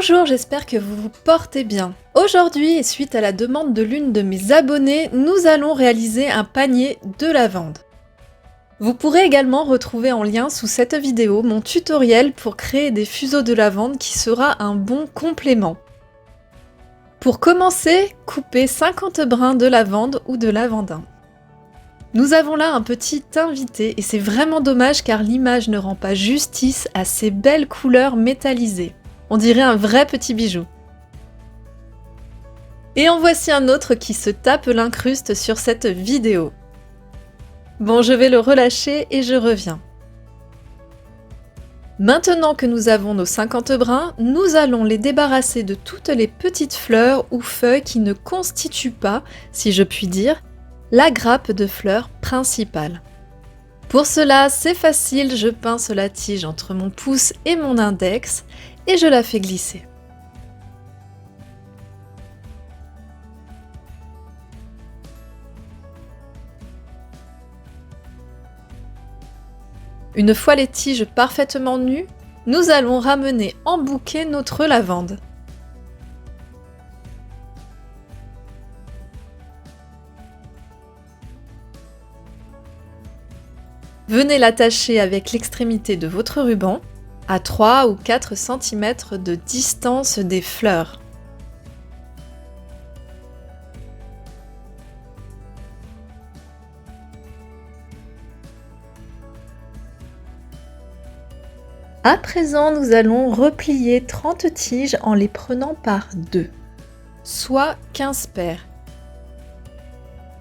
Bonjour, j'espère que vous vous portez bien. Aujourd'hui, et suite à la demande de l'une de mes abonnées, nous allons réaliser un panier de lavande. Vous pourrez également retrouver en lien sous cette vidéo mon tutoriel pour créer des fuseaux de lavande qui sera un bon complément. Pour commencer, coupez 50 brins de lavande ou de lavandin. Nous avons là un petit invité et c'est vraiment dommage car l'image ne rend pas justice à ces belles couleurs métallisées. On dirait un vrai petit bijou. Et en voici un autre qui se tape l'incruste sur cette vidéo. Bon, je vais le relâcher et je reviens. Maintenant que nous avons nos 50 brins, nous allons les débarrasser de toutes les petites fleurs ou feuilles qui ne constituent pas, si je puis dire, la grappe de fleurs principale. Pour cela, c'est facile, je pince la tige entre mon pouce et mon index et je la fais glisser. Une fois les tiges parfaitement nues, nous allons ramener en bouquet notre lavande. Venez l'attacher avec l'extrémité de votre ruban à 3 ou 4 cm de distance des fleurs. À présent, nous allons replier 30 tiges en les prenant par 2, soit 15 paires.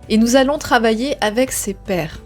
Et nous allons travailler avec ces paires.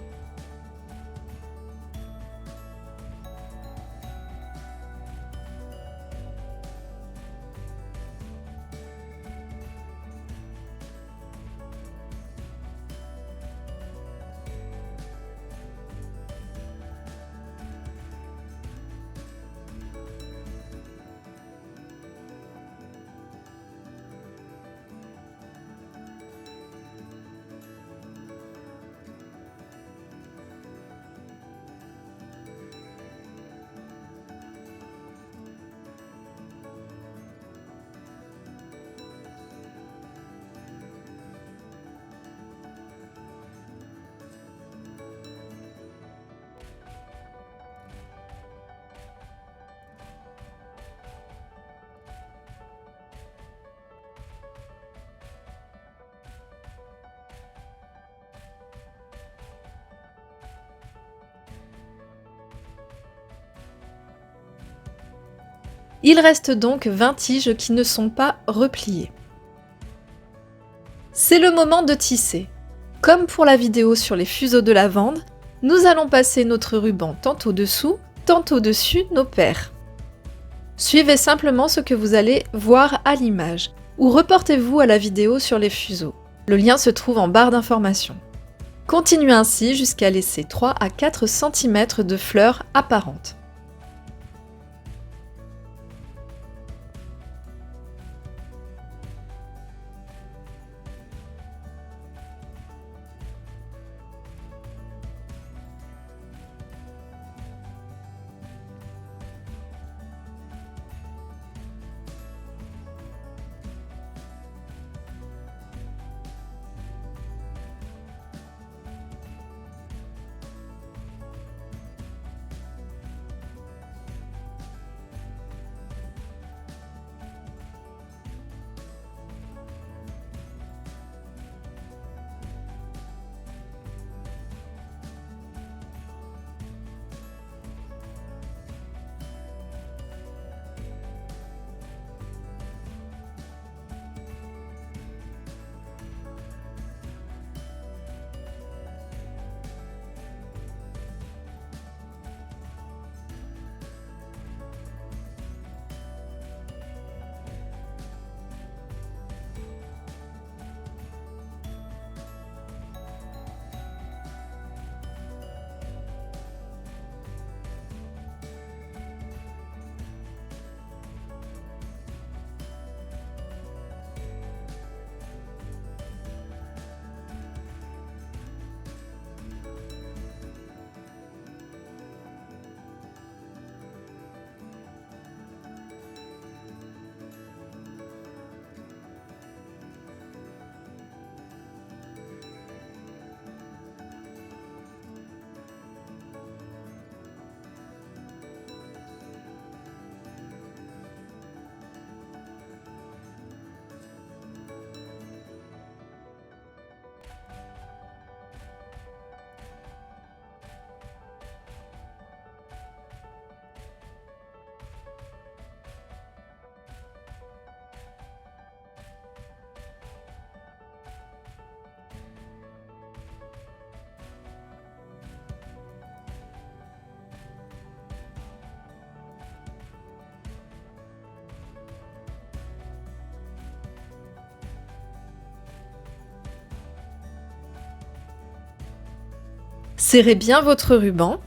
Il reste donc 20 tiges qui ne sont pas repliées. C'est le moment de tisser. Comme pour la vidéo sur les fuseaux de lavande, nous allons passer notre ruban tantôt dessous, tantôt dessus nos paires. Suivez simplement ce que vous allez voir à l'image, ou reportez-vous à la vidéo sur les fuseaux. Le lien se trouve en barre d'informations. Continuez ainsi jusqu'à laisser 3 à 4 cm de fleurs apparentes. Serrez bien votre ruban.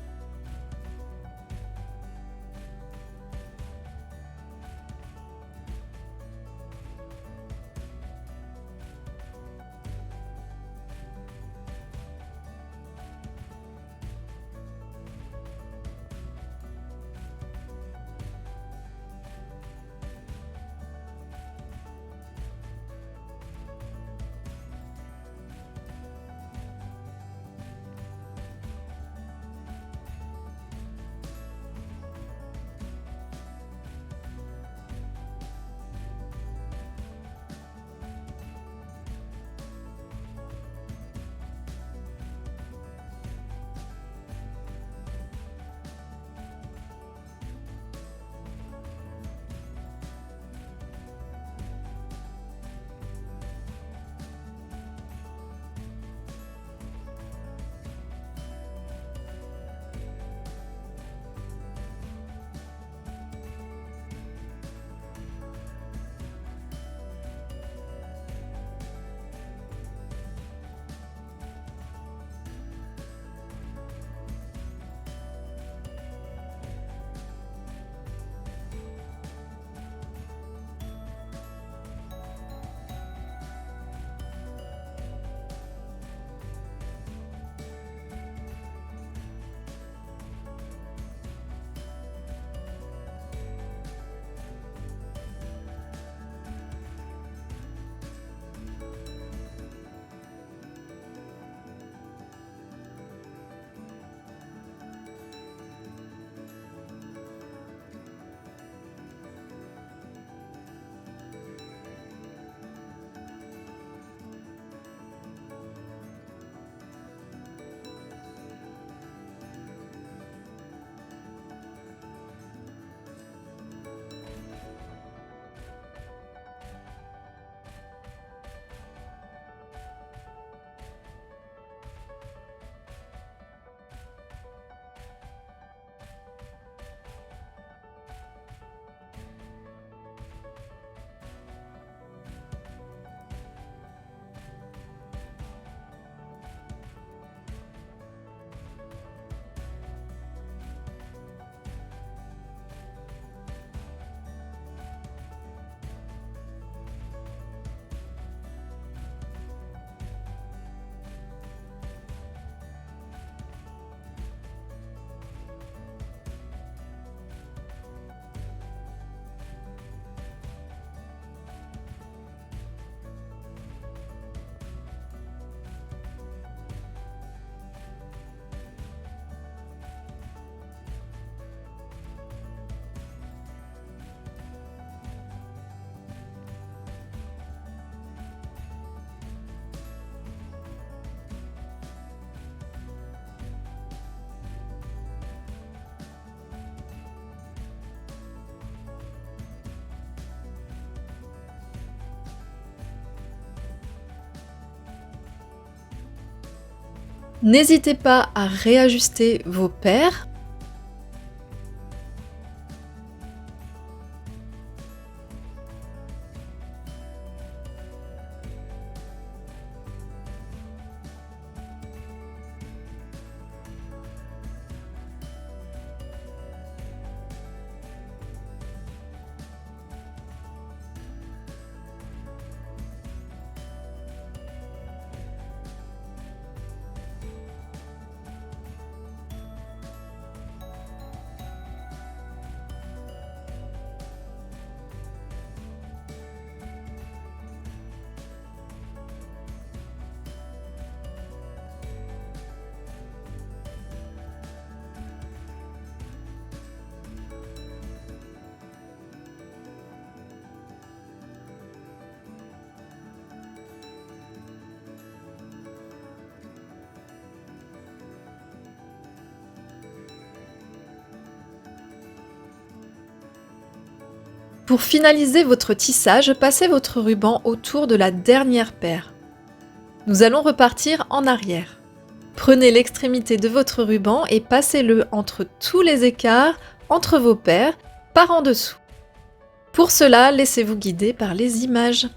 N'hésitez pas à réajuster vos paires. Pour finaliser votre tissage, passez votre ruban autour de la dernière paire. Nous allons repartir en arrière. Prenez l'extrémité de votre ruban et passez-le entre tous les écarts entre vos paires par en dessous. Pour cela, laissez-vous guider par les images.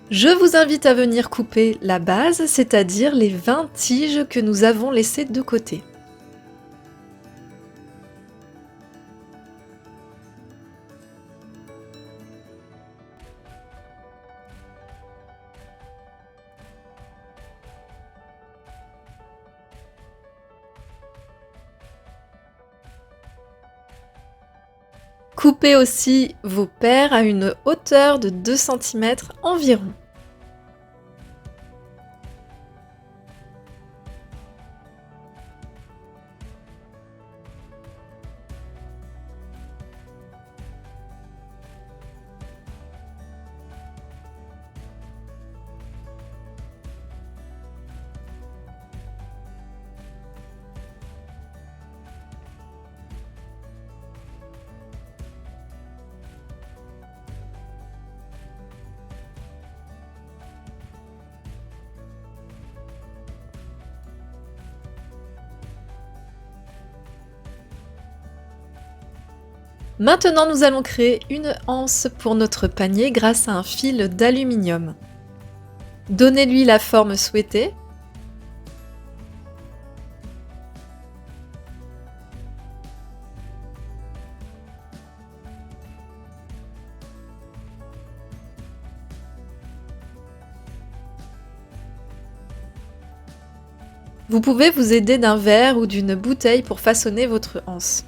Je vous invite à venir couper la base, c'est-à-dire les 20 tiges que nous avons laissées de côté. Coupez aussi vos paires à une hauteur de 2 cm environ. Maintenant, nous allons créer une anse pour notre panier grâce à un fil d'aluminium. Donnez-lui la forme souhaitée. Vous pouvez vous aider d'un verre ou d'une bouteille pour façonner votre anse.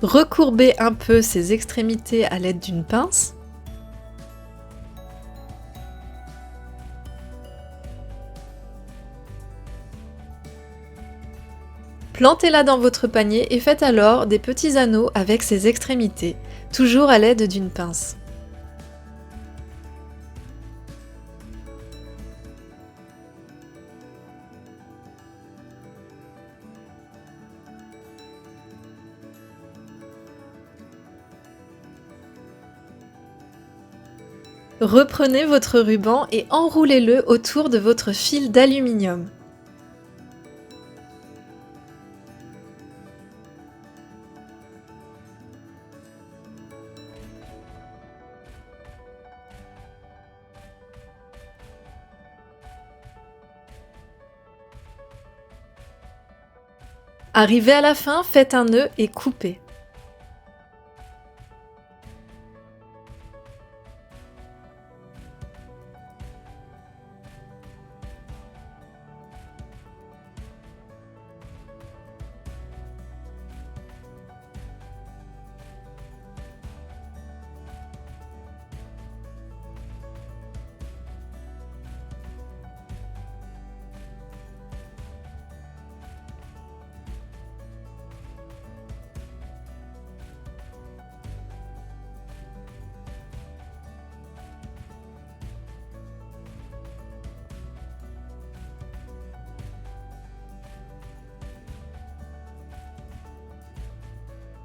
Recourbez un peu ses extrémités à l'aide d'une pince. Plantez-la dans votre panier et faites alors des petits anneaux avec ses extrémités, toujours à l'aide d'une pince. Reprenez votre ruban et enroulez-le autour de votre fil d'aluminium. Arrivé à la fin, faites un nœud et coupez.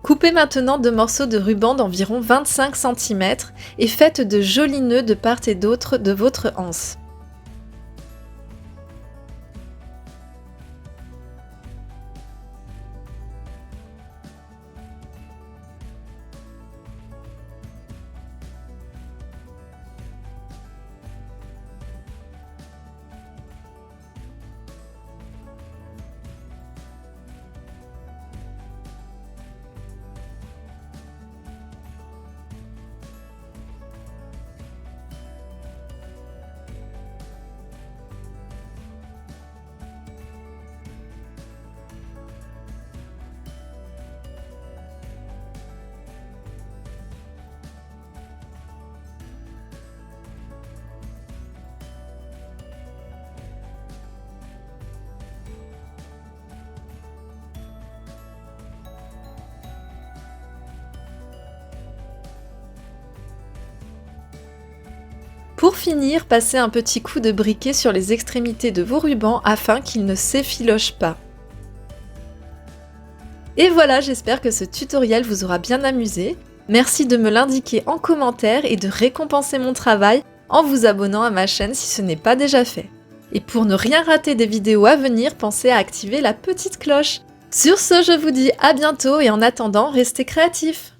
Coupez maintenant 2 morceaux de ruban d'environ 25 cm et faites de jolis nœuds de part et d'autre de votre anse. Pour finir, passez un petit coup de briquet sur les extrémités de vos rubans afin qu'ils ne s'effilochent pas. Et voilà, j'espère que ce tutoriel vous aura bien amusé. Merci de me l'indiquer en commentaire et de récompenser mon travail en vous abonnant à ma chaîne si ce n'est pas déjà fait. Et pour ne rien rater des vidéos à venir, pensez à activer la petite cloche. Sur ce, je vous dis à bientôt et en attendant, restez créatifs!